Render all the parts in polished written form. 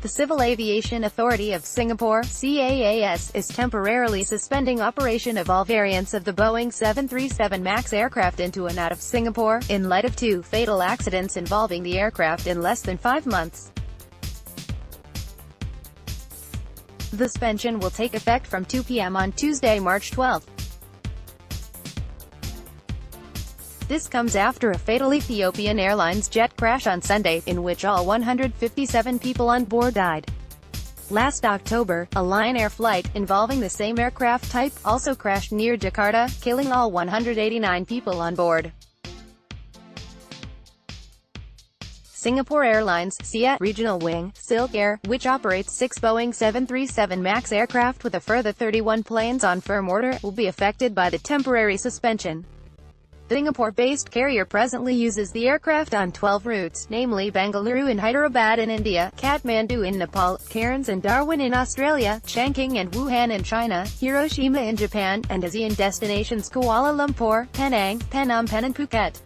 The Civil Aviation Authority of Singapore (CAAS) is temporarily suspending operation of all variants of the Boeing 737 MAX aircraft into and out of Singapore, in light of 2 fatal accidents involving the aircraft in less than 5 months. The suspension will take effect from 2 p.m. on Tuesday, March 12. This comes after a fatal Ethiopian Airlines jet crash on Sunday, in which all 157 people on board died. Last October, a Lion Air flight, involving the same aircraft type, also crashed near Jakarta, killing all 189 people on board. Singapore Airlines (CAAS) regional wing, Silk Air, which operates 6 Boeing 737 MAX aircraft with a further 31 planes on firm order, will be affected by the temporary suspension. The Singapore-based carrier presently uses the aircraft on 12 routes, namely Bengaluru and Hyderabad in India, Kathmandu in Nepal, Cairns and Darwin in Australia, Chongqing and Wuhan in China, Hiroshima in Japan, and ASEAN destinations Kuala Lumpur, Penang, Phnom Penh and Phuket.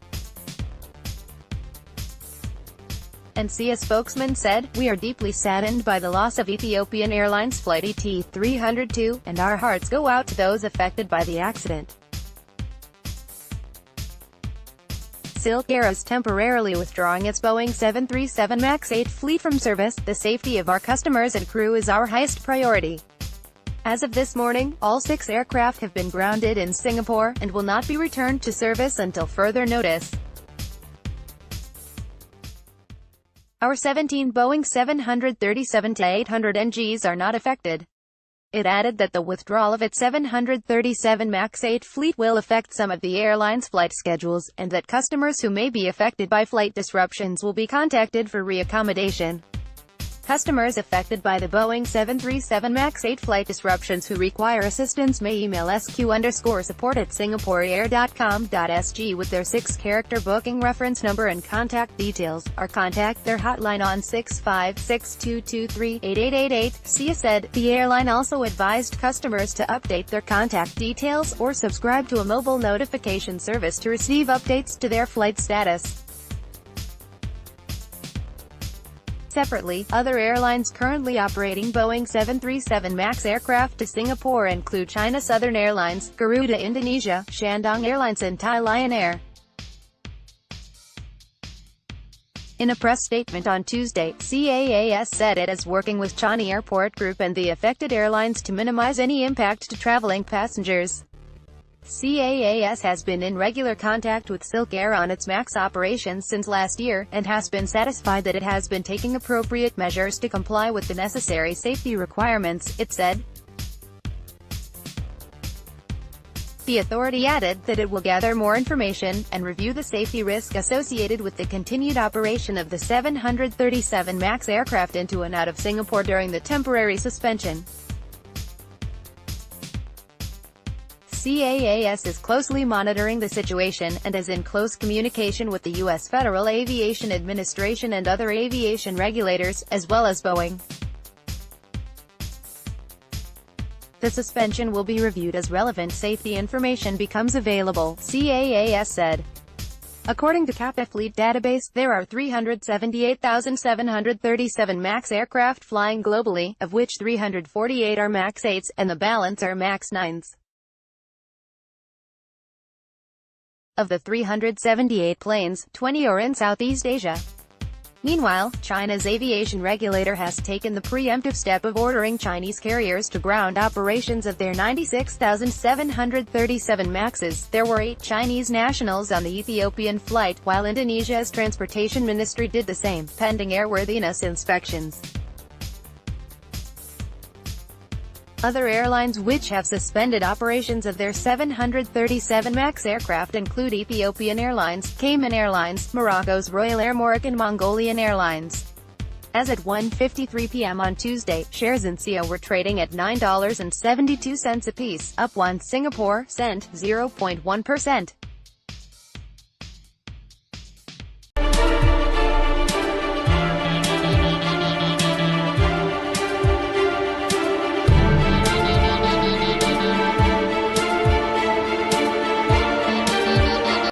And CAAS spokesman said, "We are deeply saddened by the loss of Ethiopian Airlines Flight ET-302, and our hearts go out to those affected by the accident." Silk Air is temporarily withdrawing its Boeing 737 MAX 8 fleet from service. "The safety of our customers and crew is our highest priority. As of this morning, all 6 aircraft have been grounded in Singapore, and will not be returned to service until further notice. Our 17 Boeing 737-800 NGs are not affected." It added that the withdrawal of its 737 MAX 8 fleet will affect some of the airline's flight schedules, and that customers who may be affected by flight disruptions will be contacted for reaccommodation. Customers affected by the Boeing 737 MAX 8 flight disruptions who require assistance may email sq_support@singaporeair.com.sg with their 6-character booking reference number and contact details, or contact their hotline on 65622388888. CAAS said, the airline also advised customers to update their contact details, or subscribe to a mobile notification service to receive updates to their flight status. Separately, other airlines currently operating Boeing 737 MAX aircraft to Singapore include China Southern Airlines, Garuda Indonesia, Shandong Airlines and Thai Lion Air. In a press statement on Tuesday, CAAS said it is working with Changi Airport Group and the affected airlines to minimize any impact to traveling passengers. CAAS has been in regular contact with Silk Air on its MAX operations since last year, and has been satisfied that it has been taking appropriate measures to comply with the necessary safety requirements, it said. The authority added that it will gather more information, and review the safety risk associated with the continued operation of the 737 MAX aircraft into and out of Singapore during the temporary suspension. CAAS is closely monitoring the situation, and is in close communication with the U.S. Federal Aviation Administration and other aviation regulators, as well as Boeing. The suspension will be reviewed as relevant safety information becomes available, CAAS said. According to CAAS Fleet Database, there are 378,737 MAX aircraft flying globally, of which 348 are MAX 8s, and the balance are MAX 9s. Of the 378 planes, 20 are in Southeast Asia. Meanwhile, China's aviation regulator has taken the preemptive step of ordering Chinese carriers to ground operations of their 96,737 MAXs. There were 8 Chinese nationals on the Ethiopian flight, while Indonesia's transportation ministry did the same, pending airworthiness inspections. Other airlines which have suspended operations of their 737 MAX aircraft include Ethiopian Airlines, Cayman Airlines, Morocco's Royal Air Maroc and Mongolian Airlines. As at 1:53 p.m. on Tuesday, shares in CAAS were trading at $9.72 apiece, up 1 Singapore cent, 0.1%.